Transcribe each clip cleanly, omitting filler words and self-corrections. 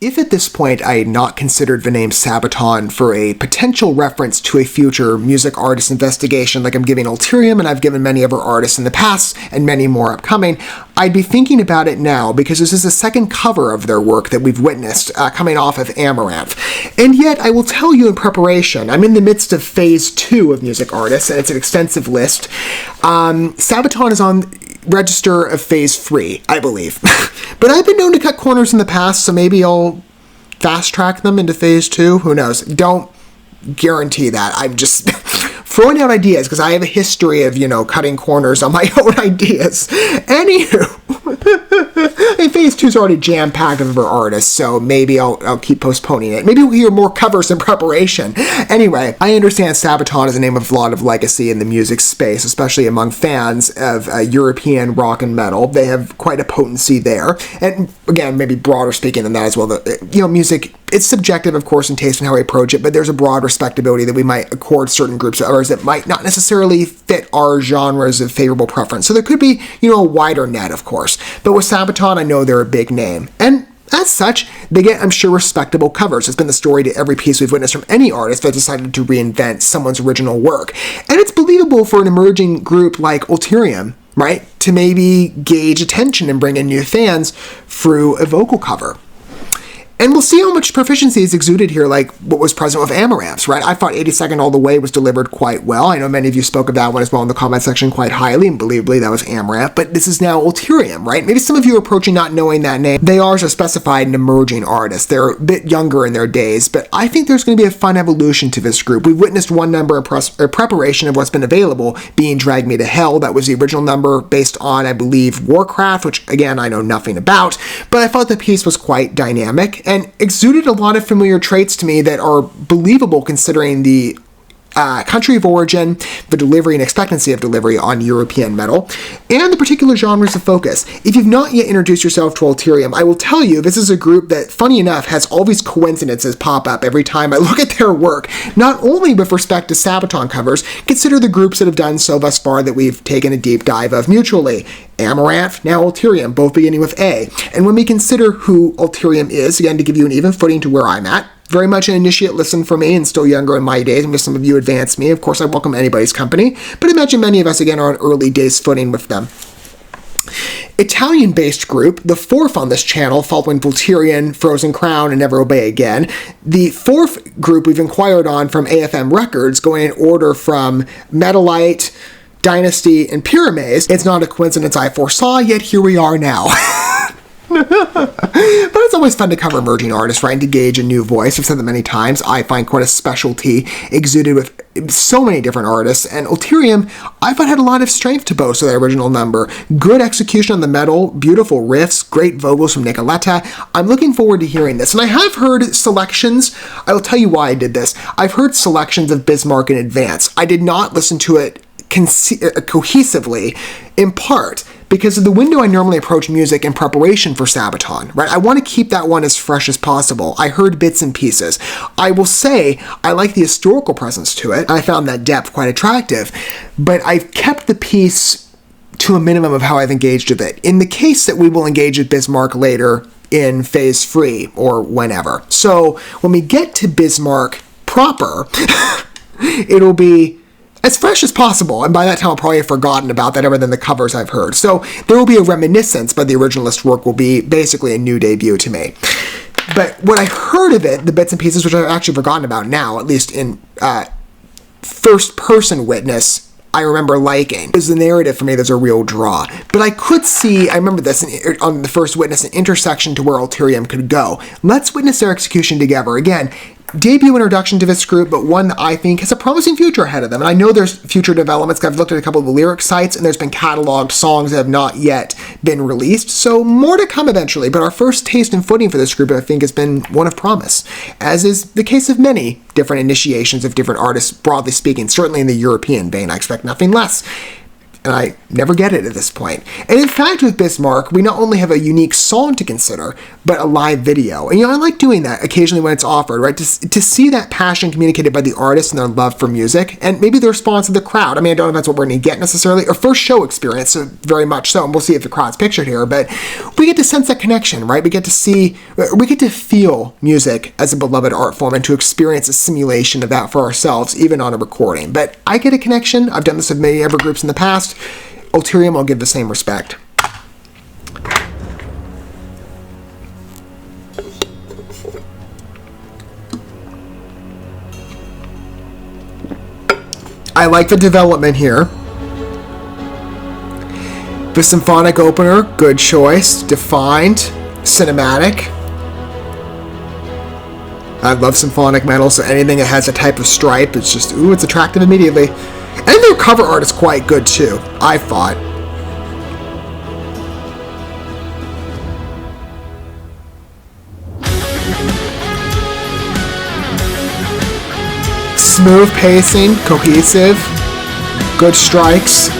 If at this point I had not considered the name Sabaton for a potential reference to a future music artist investigation like I'm giving ALTERIUM and I've given many other artists in the past and many more upcoming, I'd be thinking about it now because this is the second cover of their work that we've witnessed coming off of Amaranth. And yet, I will tell you in preparation, I'm in the midst of phase 2 of music artists, and it's an extensive list. Sabaton is on register of phase 3, I believe. But I've been known to cut corners in the past, so maybe I'll fast track them into phase 2. Who knows? Don't guarantee that. I'm just throwing out ideas because I have a history of, cutting corners on my own ideas. Anywho, phase 2 is already jam-packed with other artists, so maybe I'll keep postponing it. Maybe we'll hear more covers in preparation. Anyway, I understand Sabaton is a name of a lot of legacy in the music space, especially among fans of European rock and metal. They have quite a potency there. And again, maybe broader speaking than that as well. Music, it's subjective, of course, in taste and how we approach it, but there's a broad respectability that we might accord certain groups or others that might not necessarily fit our genres of favorable preference. So there could be, a wider net, of course. But with Sabaton, I know they're a big name. And as such, they get, I'm sure, respectable covers. It's been the story to every piece we've witnessed from any artist that decided to reinvent someone's original work. And it's believable for an emerging group like ALTERIUM, right, to maybe gauge attention and bring in new fans through a vocal cover. And we'll see how much proficiency is exuded here, like what was present with Amaranths, right? I thought 82nd All the Way was delivered quite well. I know many of you spoke of that one as well in the comment section quite highly, and believably that was Amaranth, but this is now ALTERIUM, right? Maybe some of you are approaching not knowing that name. They are, as specified, an emerging artist. They're a bit younger in their days, but I think there's going to be a fun evolution to this group. We've witnessed one number in preparation of what's been available, being Drag Me to Hell. That was the original number based on, I believe, Warcraft, which, again, I know nothing about, but I thought the piece was quite dynamic and exuded a lot of familiar traits to me that are believable considering the country of origin, the delivery and expectancy of delivery on European metal, and the particular genres of focus. If you've not yet introduced yourself to ALTERIUM, I will tell you this is a group that, funny enough, has all these coincidences pop up every time I look at their work, not only with respect to Sabaton covers. Consider the groups that have done so thus far that we've taken a deep dive of mutually. Amaranth, now ALTERIUM, both beginning with A. And when we consider who ALTERIUM is, again, to give you an even footing to where I'm at, very much an initiate listen for me and still younger in my days, and with some of you advance me. Of course, I welcome anybody's company, but imagine many of us, again, are on early days footing with them. Italian-based group, the fourth on this channel, following Volturian, Frozen Crown, and Never Obey Again. The fourth group we've inquired on from AFM Records, going in order from Metalite, Dynasty, and Pyramaze. It's not a coincidence I foresaw, yet here we are now. But it's always fun to cover emerging artists, right, and to gauge a new voice. I've said that many times. I find quite a specialty exuded with so many different artists, and ALTERIUM, I thought, had a lot of strength to boast of that original number. Good execution on the metal, beautiful riffs, great vocals from Nicoletta. I'm looking forward to hearing this, and I have heard selections. I will tell you why I did this. I've heard selections of BISMARCK in advance. I did not listen to it cohesively, in part because of the window I normally approach music in preparation for Sabaton, right? I want to keep that one as fresh as possible. I heard bits and pieces. I will say I like the historical presence to it. I found that depth quite attractive, but I've kept the piece to a minimum of how I've engaged with it. In the case that we will engage with BISMARCK later in phase 3 or whenever. So when we get to BISMARCK proper, it'll be as fresh as possible, and by that time I'll probably have forgotten about that other than the covers I've heard. So there will be a reminiscence, but the originalist work will be basically a new debut to me. But when I heard of it, the bits and pieces, which I've actually forgotten about now, at least in first-person witness, I remember liking. Is the narrative for me that's a real draw. But I could see, I remember this on the first witness, an intersection to where ALTERIUM could go. Let's witness their execution together. Again, debut introduction to this group, but one that I think has a promising future ahead of them. And I know there's future developments. I've looked at a couple of the lyric sites, and there's been cataloged songs that have not yet been released. So more to come eventually. But our first taste and footing for this group, I think, has been one of promise, as is the case of many different initiations of different artists, broadly speaking, certainly in the European vein. I expect nothing less. and I never get it at this point. And in fact, with Bismarck, we not only have a unique song to consider, but a live video. And I like doing that occasionally when it's offered, right? To see that passion communicated by the artist and their love for music, and maybe the response of the crowd. I mean, I don't know if that's what we're going to get necessarily. Our first show experience, so very much so, and we'll see if the crowd's pictured here, but we get to sense that connection, right? We get to feel music as a beloved art form and to experience a simulation of that for ourselves, even on a recording. But I get a connection. I've done this with many other groups in the past. ALTERIUM, I'll give the same respect. I like the development here. The symphonic opener, good choice. Defined, cinematic. I love symphonic metal, so anything that has a type of stripe, it's just, ooh, it's attractive immediately. And their cover art is quite good too, I thought. Smooth pacing, cohesive, good strikes.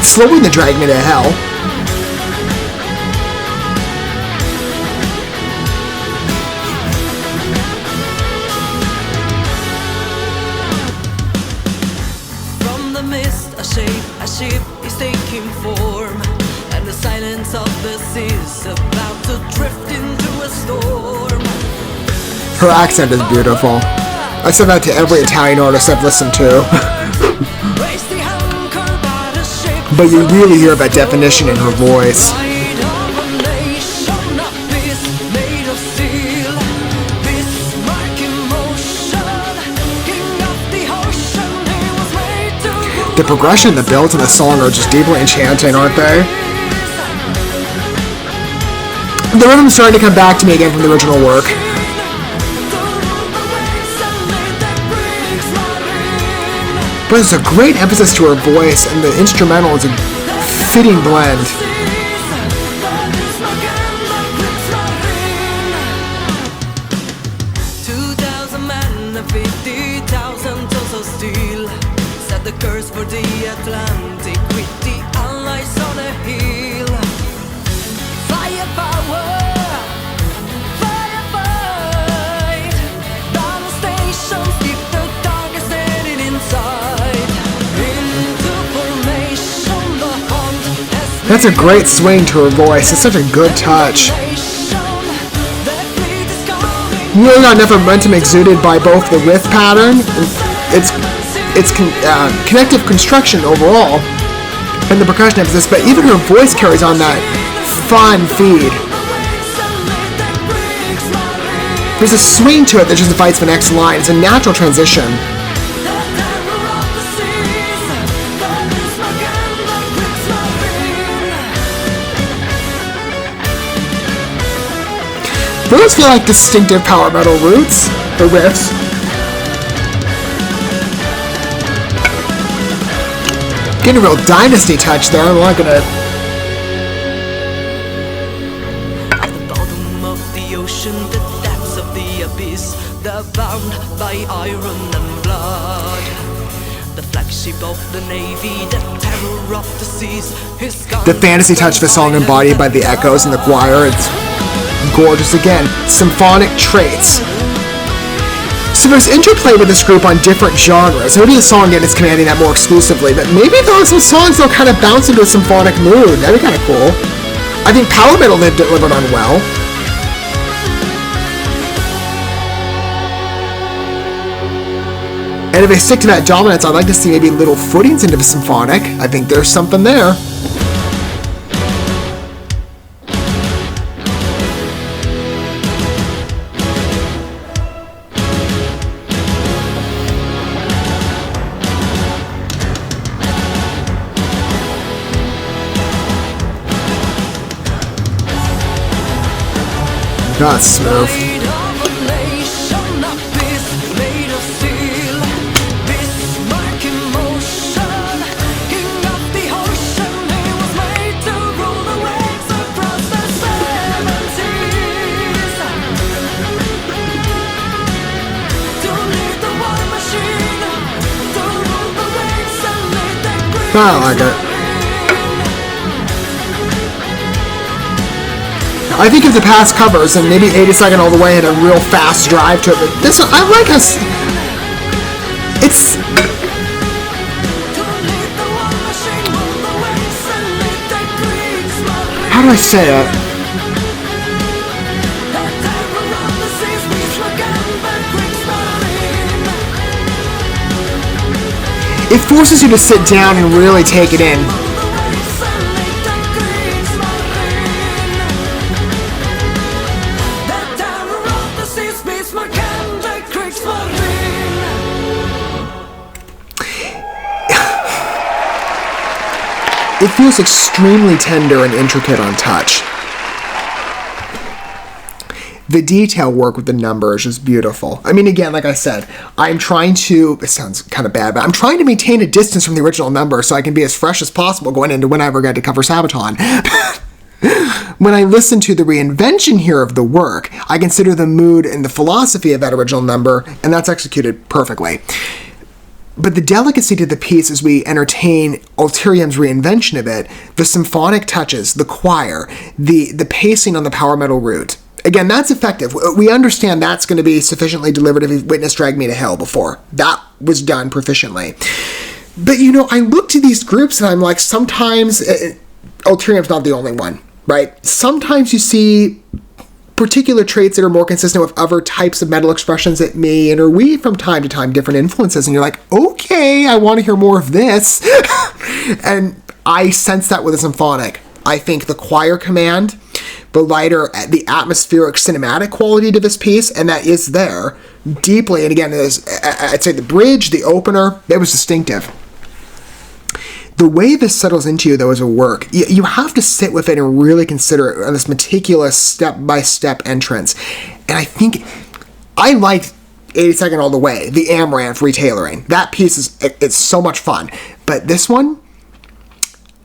Slowing the drag me to hell. From the mist, a ship is taking form, and the silence of the sea is about to drift into a storm. Her accent is beautiful. I said that to every Italian artist I've listened to. But you really hear that definition in her voice. The progression, the builds, and the song are just deeply enchanting, aren't they? The rhythm's starting to come back to me again from the original work. But there's a great emphasis to her voice, and the instrumental is a fitting blend. The curse for the Atlantic with the allies on a hill. Firepower, firefight. Battle stations keep the targets standing inside. Into formation, the hunt. That's a great swing to her voice. It's such a good touch. You really got enough momentum exuded by both the riff pattern and its connective construction overall, and the percussion emphasis, but even her voice carries on that fun feed. There's a swing to it that just invites the next line. It's a natural transition. Those feel like distinctive power metal roots, the riffs. Getting a real Dynasty touch there. I'm not gonna. At the bottom of the ocean, the depths of the abyss, they're bound by iron and blood. The flagship of the navy, the terror of the seas. The fantasy touch of the song embodied by the echoes in the choir. It's gorgeous again. Symphonic traits. So there's interplay with this group on different genres. Maybe the song again is commanding that more exclusively, but maybe those songs they'll kind of bounce into a symphonic mood. That'd be kind of cool. I think power metal they've delivered on well. And if they stick to that dominance, I'd like to see maybe little footings into the symphonic. I think there's something there. That's smooth. I like it. I think of the past covers, and maybe 82nd All the Way had a real fast drive to it, but this one, I like us. It's... How do I say it? It forces you to sit down and really take it in. It feels extremely tender and intricate on touch. The detail work with the numbers is beautiful. I mean, again, like I said, I'm trying to, it sounds kind of bad, but I'm trying to maintain a distance from the original number so I can be as fresh as possible going into whenever I get to cover Sabaton. When I listen to the reinvention here of the work, I consider the mood and the philosophy of that original number, and that's executed perfectly. But the delicacy to the piece as we entertain Alterium's reinvention of it, the symphonic touches, the choir, the pacing on the power metal root. Again, that's effective. We understand that's going to be sufficiently delivered if you've witnessed Drag Me to Hell before. That was done proficiently. But, you know, I look to these groups and I'm like, sometimes, Alterium's not the only one, right? Sometimes you see particular traits that are more consistent with other types of metal expressions that may interweave from time to time different influences, and you're like, okay, I want to hear more of this. And I sense that with a symphonic. I think the choir command, the lighter, the atmospheric cinematic quality to this piece, and that is there deeply. And again, I'd say the bridge, the opener, that was distinctive. The way this settles into you, though, as a work, you have to sit with it and really consider it on this meticulous step-by-step entrance. And I think I liked 82nd All the Way, the Amaranth retailoring. That piece is it's so much fun. But this one,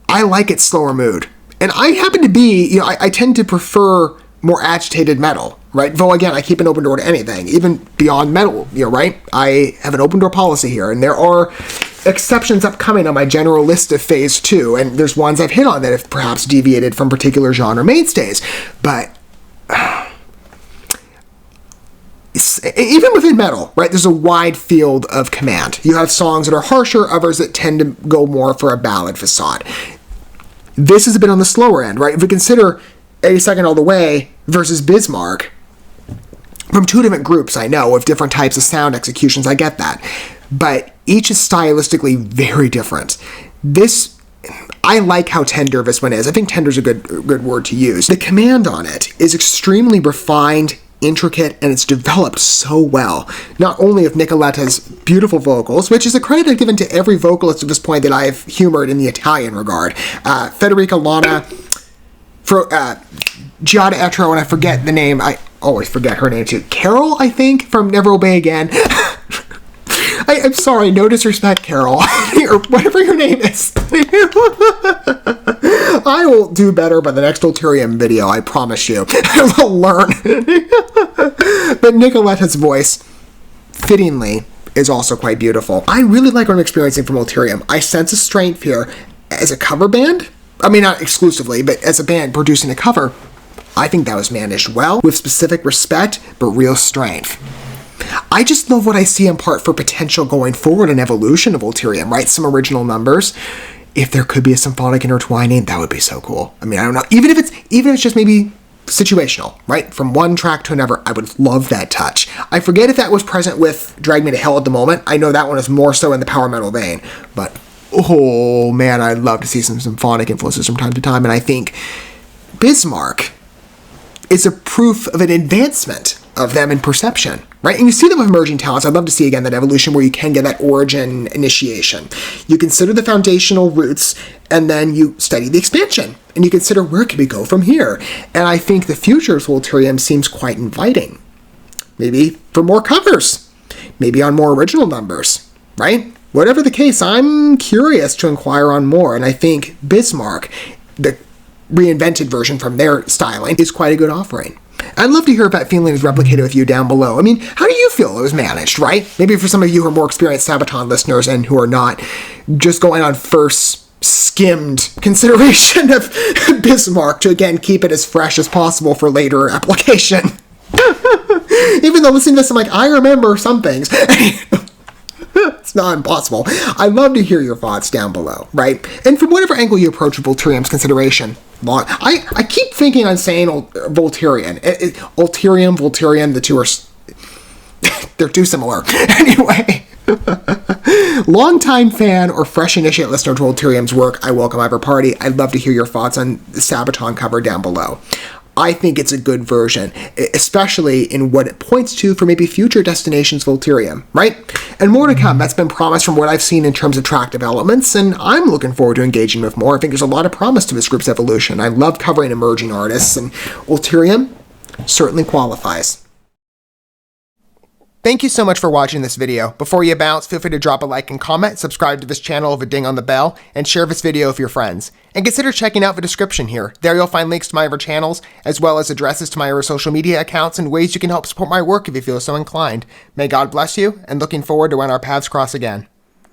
I like its slower mood. And I happen to be, you know, I tend to prefer more agitated metal, right? Though, again, I keep an open door to anything, even beyond metal, you know, right? I have an open door policy here, and there are exceptions upcoming on my general list of Phase 2, and there's ones I've hit on that have perhaps deviated from particular genre mainstays. But even within metal, right, there's a wide field of command. You have songs that are harsher, others that tend to go more for a ballad facade. This is a bit on the slower end, right? If we consider 82nd All the Way versus Bismarck, from two different groups, I know, of different types of sound executions, I get that. But each is stylistically very different. This, I like how tender this one is. I think tender is a good word to use. The command on it is extremely refined, intricate, and it's developed so well. Not only of Nicoletta's beautiful vocals, which is a credit I've given to every vocalist at this point that I've humored in the Italian regard. Federica Lana, Giada Etro, and I forget the name. I always forget her name too. Carol, I think, from Never Obey Again. I'm sorry, no disrespect, Carol, or whatever your name is. I will do better by the next Alterium video, I promise you. I will learn. But Nicoletta's voice, fittingly, is also quite beautiful. I really like what I'm experiencing from Alterium. I sense a strength here as a cover band. I mean, not exclusively, but as a band producing a cover. I think that was managed well, with specific respect, but real strength. I just love what I see in part for potential going forward and evolution of Alterium, right? Some original numbers. If there could be a symphonic intertwining, that would be so cool. I mean, I don't know. Even if it's just maybe situational, right? From one track to another, I would love that touch. I forget if that was present with Drag Me to Hell at the moment. I know that one is more so in the power metal vein, but oh man, I'd love to see some symphonic influences from time to time. And I think Bismarck is a proof of an advancement of them in perception, right? And you see them with emerging talents. I'd love to see, again, that evolution where you can get that origin initiation. You consider the foundational roots, and then you study the expansion, and you consider where can we go from here. And I think the future of Alterium seems quite inviting. Maybe for more covers, maybe on more original numbers, right? Whatever the case, I'm curious to inquire on more, and I think Bismarck, the reinvented version from their styling, is quite a good offering. I'd love to hear if that feeling is replicated with you down below. I mean, how do you feel it was managed, right? Maybe for some of you who are more experienced Sabaton listeners and who are not, just going on first skimmed consideration of Bismarck to, again, keep it as fresh as possible for later application. Even though listening to this, I'm like, I remember some things. It's not impossible. I'd love to hear your thoughts down below, right? And from whatever angle you approach Volterium's consideration. I keep thinking on saying Volterium. Volterium, the two are... they're too similar. Anyway. Longtime fan or fresh initiate listener to Volterium's work, I welcome either party. I'd love to hear your thoughts on the Sabaton cover down below. I think it's a good version, especially in what it points to for maybe future destinations Volterium, right? And more to come. That's been promised from what I've seen in terms of track developments, and I'm looking forward to engaging with more. I think there's a lot of promise to this group's evolution. I love covering emerging artists, and Volterium certainly qualifies. Thank you so much for watching this video. Before you bounce, feel free to drop a like and comment, subscribe to this channel with a ding on the bell, and share this video with your friends. And consider checking out the description here. There you'll find links to my other channels, as well as addresses to my other social media accounts and ways you can help support my work if you feel so inclined. May God bless you, and looking forward to when our paths cross again.